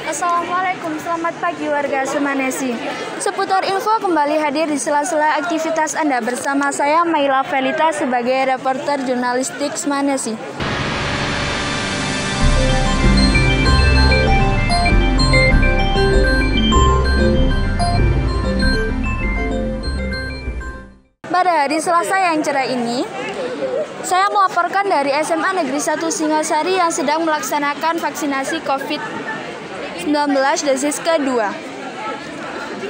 Assalamualaikum, selamat pagi warga Sumanesi. Seputar info kembali hadir di sela-sela aktivitas Anda bersama saya Maila Felita sebagai reporter jurnalistik Sumanesi. Pada hari Selasa yang cerah ini, saya melaporkan dari SMA Negeri 1 Singosari yang sedang melaksanakan vaksinasi COVID-19 dosis kedua.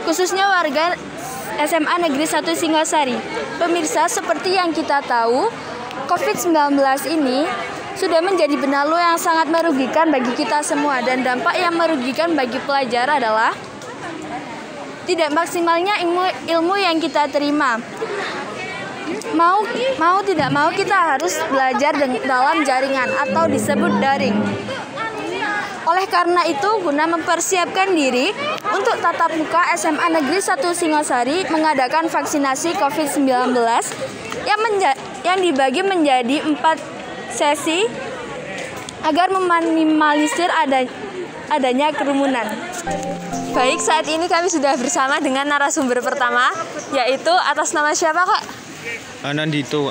Khususnya warga SMA Negeri 1 Singosari. Pemirsa, seperti yang kita tahu, COVID-19 ini sudah menjadi benalu yang sangat merugikan bagi kita semua, dan dampak yang merugikan bagi pelajar adalah tidak maksimalnya ilmu yang kita terima. Mau tidak mau kita harus belajar dalam jaringan atau disebut daring. Oleh karena itu, guna mempersiapkan diri untuk tatap muka, SMA Negeri 1 Singosari mengadakan vaksinasi COVID-19 yang dibagi menjadi 4 sesi agar meminimalisir adanya kerumunan. Baik, saat ini kami sudah bersama dengan narasumber pertama, yaitu atas nama siapa, Kak? Anandito.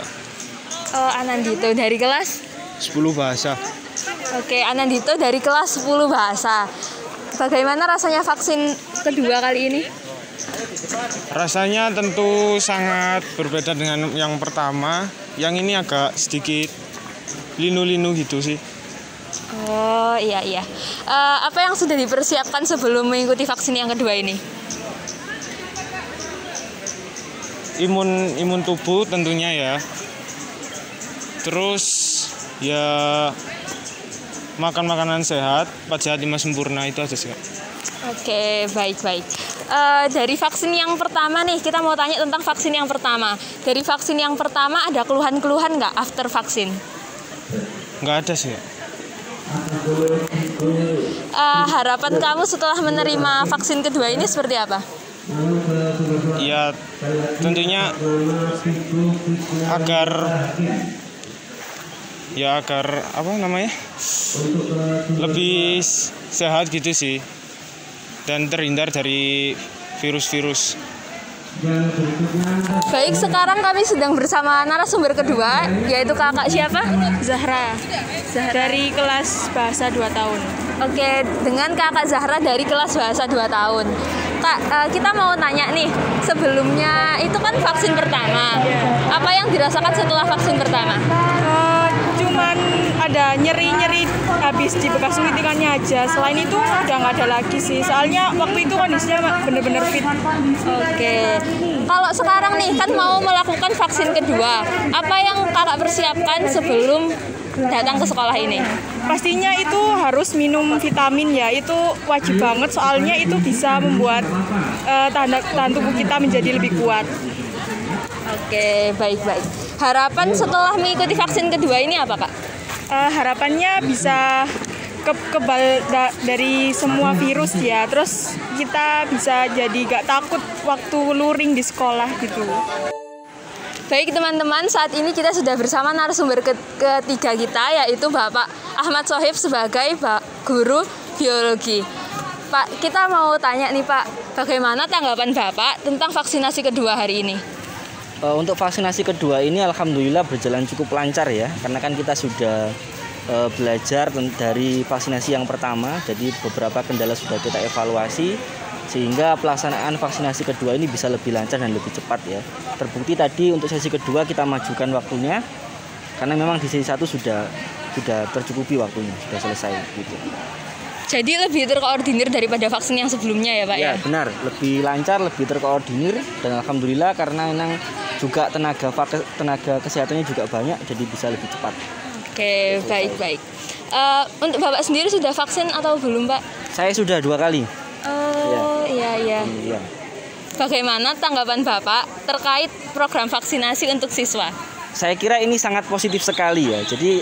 Oh, Anandito dari kelas 10 bahasa. Oke, Anandito dari kelas 10 bahasa. Bagaimana rasanya vaksin kedua kali ini? Rasanya tentu sangat berbeda dengan yang pertama. Yang ini agak sedikit linu-linu gitu sih. Oh, iya. Apa yang sudah dipersiapkan sebelum mengikuti vaksin yang kedua ini? Imun tubuh tentunya ya. Terus ya makan makanan sehat, 4 sehat 5 sempurna, itu aja sih. Oke, baik. Dari vaksin yang pertama nih, kita mau tanya tentang vaksin yang pertama. Dari vaksin yang pertama ada keluhan-keluhan nggak after vaksin? Nggak ada sih. Harapan kamu setelah menerima vaksin kedua ini seperti apa? Ya tentunya agar lebih sehat gitu sih, dan terhindar dari virus-virus. Baik, sekarang kami sedang bersama narasumber kedua, yaitu kakak siapa? Zahra dari kelas bahasa 2 tahun. Oke, dengan kakak Zahra dari kelas bahasa 2 tahun. Kak, kita mau tanya nih, sebelumnya itu kan vaksin pertama. Apa yang dirasakan setelah vaksin pertama? Cuman ada nyeri-nyeri habis di bekas suntikannya aja. Selain itu udah nggak ada lagi sih. Soalnya waktu itu kondisinya bener-bener fit. Oke. Kalau sekarang nih kan mau melakukan vaksin kedua, apa yang kakak persiapkan sebelum datang ke sekolah ini? Pastinya itu harus minum vitamin ya. Itu wajib banget, soalnya itu bisa membuat tahan tubuh kita menjadi lebih kuat. Oke, baik. Harapan setelah mengikuti vaksin kedua ini apa, Kak? Harapannya bisa kebal dari semua virus ya. Terus kita bisa jadi gak takut waktu luring di sekolah gitu. Baik teman-teman, saat ini kita sudah bersama narasumber ketiga kita, yaitu Bapak Ahmad Sohib sebagai guru biologi. Pak, kita mau tanya nih Pak, bagaimana tanggapan Bapak tentang vaksinasi kedua hari ini? Untuk vaksinasi kedua ini alhamdulillah berjalan cukup lancar ya, karena kan kita sudah belajar dari vaksinasi yang pertama, jadi beberapa kendala sudah kita evaluasi sehingga pelaksanaan vaksinasi kedua ini bisa lebih lancar dan lebih cepat ya. Terbukti tadi untuk sesi kedua kita majukan waktunya karena memang di sesi 1 sudah tercukupi waktunya, sudah selesai gitu. Jadi lebih terkoordinir daripada vaksin yang sebelumnya ya Pak ya? Ya benar, lebih lancar, lebih terkoordinir, dan alhamdulillah karena memang juga tenaga kesehatannya juga banyak, jadi bisa lebih cepat. Oke, baik. Untuk Bapak sendiri sudah vaksin atau belum Pak? Saya sudah 2 kali. Oh iya. Iya. Bagaimana tanggapan Bapak terkait program vaksinasi untuk siswa? Saya kira ini sangat positif sekali ya. Jadi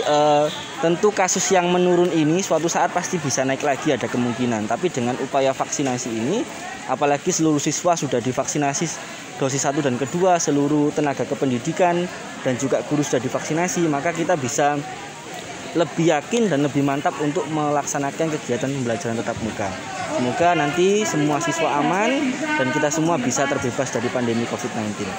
tentu kasus yang menurun ini suatu saat pasti bisa naik lagi, ada kemungkinan. Tapi dengan upaya vaksinasi ini, apalagi seluruh siswa sudah divaksinasi dosis 1 dan kedua, seluruh tenaga kependidikan dan juga guru sudah divaksinasi, maka kita bisa lebih yakin dan lebih mantap untuk melaksanakan kegiatan pembelajaran tatap muka. Semoga nanti semua siswa aman dan kita semua bisa terbebas dari pandemi COVID-19.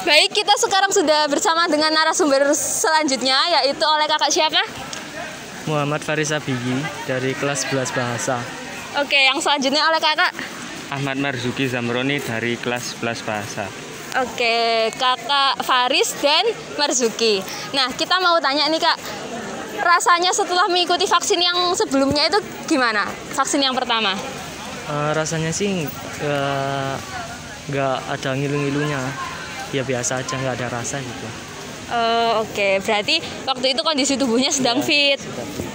Baik, kita sekarang sudah bersama dengan narasumber selanjutnya, yaitu oleh kakak siapa? Muhammad Faris Abigi dari kelas 11 Bahasa. Oke, yang selanjutnya oleh kakak? Ahmad Marzuki Zamroni dari kelas 11 Bahasa. Oke, kakak Faris dan Marzuki. Nah, kita mau tanya nih kak, rasanya setelah mengikuti vaksin yang sebelumnya itu gimana? Vaksin yang pertama? Rasanya sih nggak ada ngilu-ngilunya, ya biasa aja, nggak ada rasa gitu. Oke, berarti waktu itu kondisi tubuhnya sedang fit.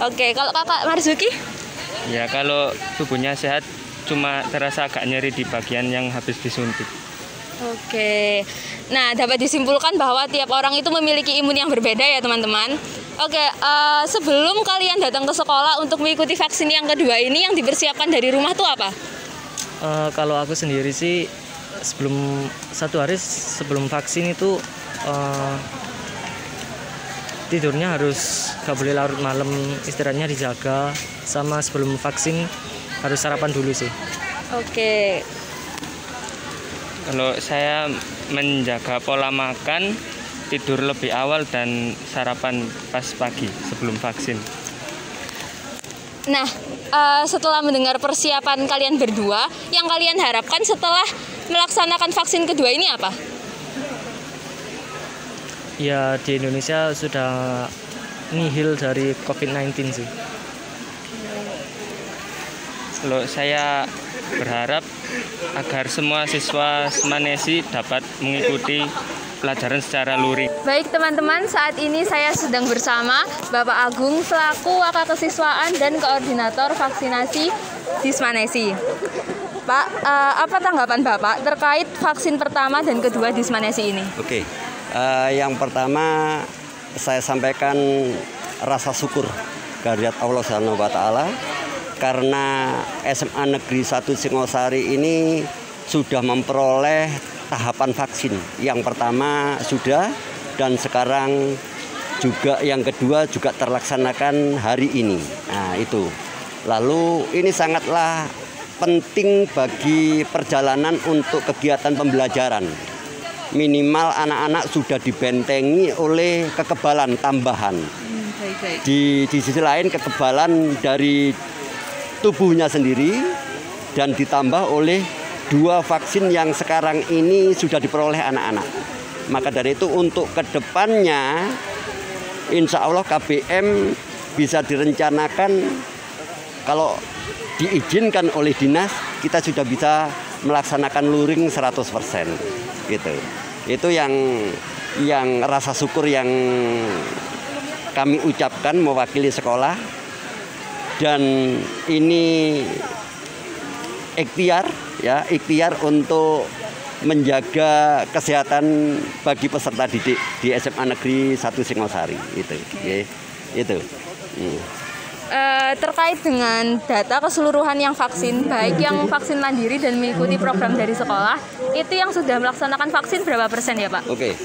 Oke, kalau kakak Marzuki? Ya kalau tubuhnya sehat, cuma terasa agak nyeri di bagian yang habis disuntik. Oke, nah dapat disimpulkan bahwa tiap orang itu memiliki imun yang berbeda ya teman-teman. Oke, sebelum kalian datang ke sekolah untuk mengikuti vaksin yang kedua ini, yang dipersiapkan dari rumah tuh apa? Kalau aku sendiri sih, satu hari sebelum vaksin itu tidurnya harus gak boleh larut malam, istirahatnya dijaga, sama sebelum vaksin harus sarapan dulu sih. Oke. Kalau saya menjaga pola makan, tidur lebih awal dan sarapan pas pagi sebelum vaksin. Nah, setelah mendengar persiapan kalian berdua, yang kalian harapkan setelah melaksanakan vaksin kedua ini apa? Ya di Indonesia sudah nihil dari COVID-19 sih. Kalau saya berharap agar semua siswa Semanesi dapat mengikuti pelajaran secara luring. Baik teman-teman, saat ini saya sedang bersama Bapak Agung selaku Wakil Kesiswaan dan Koordinator Vaksinasi di Semanesi. Pak, apa tanggapan Bapak terkait vaksin pertama dan kedua di Semanesi ini? Oke, yang pertama saya sampaikan rasa syukur kehadirat Allah Subhanahu wa Ta'ala, karena SMA Negeri 1 Singosari ini sudah memperoleh tahapan vaksin. Yang pertama sudah, dan sekarang juga yang kedua juga terlaksanakan hari ini. Nah itu. Lalu ini sangatlah penting bagi perjalanan untuk kegiatan pembelajaran. Minimal anak-anak sudah dibentengi oleh kekebalan tambahan. Di sisi lain kekebalan dari tubuhnya sendiri dan ditambah oleh 2 vaksin yang sekarang ini sudah diperoleh anak-anak. Maka dari itu untuk kedepannya insya Allah KBM bisa direncanakan, kalau diizinkan oleh dinas, kita sudah bisa melaksanakan luring 100% gitu. Itu yang rasa syukur yang kami ucapkan mewakili sekolah. Dan ini ikhtiar untuk menjaga kesehatan bagi peserta didik di SMA Negeri 1 Singosari itu. Terkait dengan data keseluruhan yang vaksin, baik yang vaksin mandiri dan mengikuti program dari sekolah, itu yang sudah melaksanakan vaksin berapa persen ya Pak? Oke.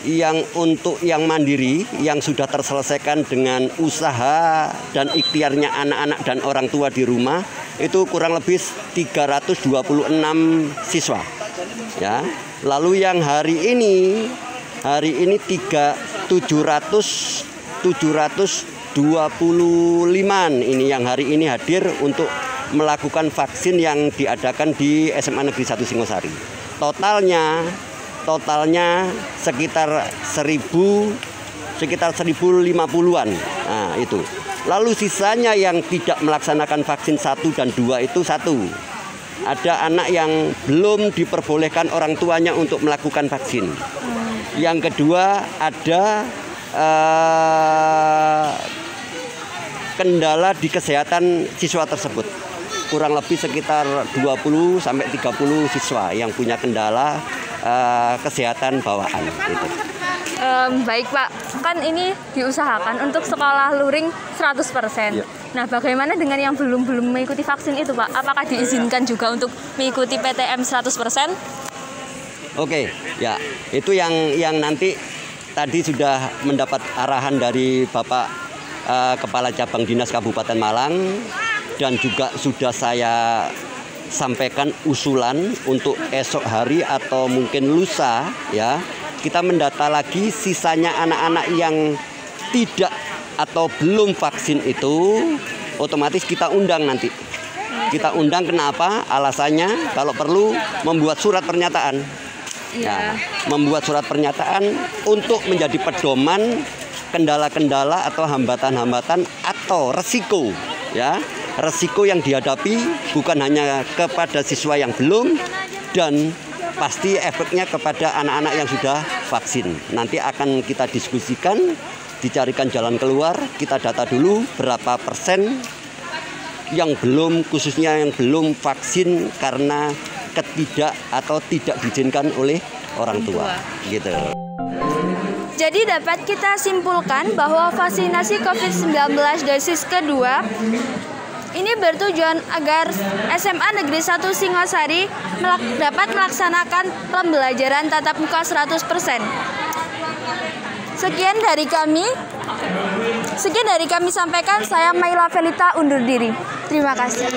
Yang untuk yang mandiri yang sudah terselesaikan dengan usaha dan ikhtiarnya anak-anak dan orang tua di rumah itu kurang lebih 326 siswa ya. Lalu yang hari ini 725 ini yang hari ini hadir untuk melakukan vaksin yang diadakan di SMA Negeri 1 Singosari. Totalnya sekitar 1050-an. Nah, itu. Lalu sisanya yang tidak melaksanakan vaksin 1 dan 2 itu 1. Ada anak yang belum diperbolehkan orang tuanya untuk melakukan vaksin. Yang kedua ada kendala di kesehatan siswa tersebut. Kurang lebih sekitar 20 sampai 30 siswa yang punya kendala kesehatan bawaan gitu. Baik Pak, kan ini diusahakan untuk sekolah luring 100%. Ya. Nah, bagaimana dengan yang belum mengikuti vaksin itu Pak? Apakah diizinkan juga untuk mengikuti PTM 100%? Oke, ya itu yang nanti tadi sudah mendapat arahan dari Bapak Kepala Cabang Dinas Kabupaten Malang, dan juga sudah saya sampaikan usulan untuk esok hari atau mungkin lusa ya, kita mendata lagi sisanya anak-anak yang tidak atau belum vaksin itu, otomatis kita undang nanti. Kita undang, kenapa? Alasannya kalau perlu membuat surat pernyataan. Ya, membuat surat pernyataan untuk menjadi pedoman kendala-kendala atau hambatan-hambatan atau resiko ya. Resiko yang dihadapi bukan hanya kepada siswa yang belum, dan pasti efeknya kepada anak-anak yang sudah vaksin. Nanti akan kita diskusikan, dicarikan jalan keluar, kita data dulu berapa persen yang belum, khususnya yang belum vaksin karena tidak diizinkan oleh orang tua. Gitu. Jadi dapat kita simpulkan bahwa vaksinasi COVID-19 dosis kedua ini bertujuan agar SMA Negeri 1 Singosari dapat melaksanakan pembelajaran tatap muka 100%. Sekian dari kami sampaikan, saya Maila Felita undur diri. Terima kasih.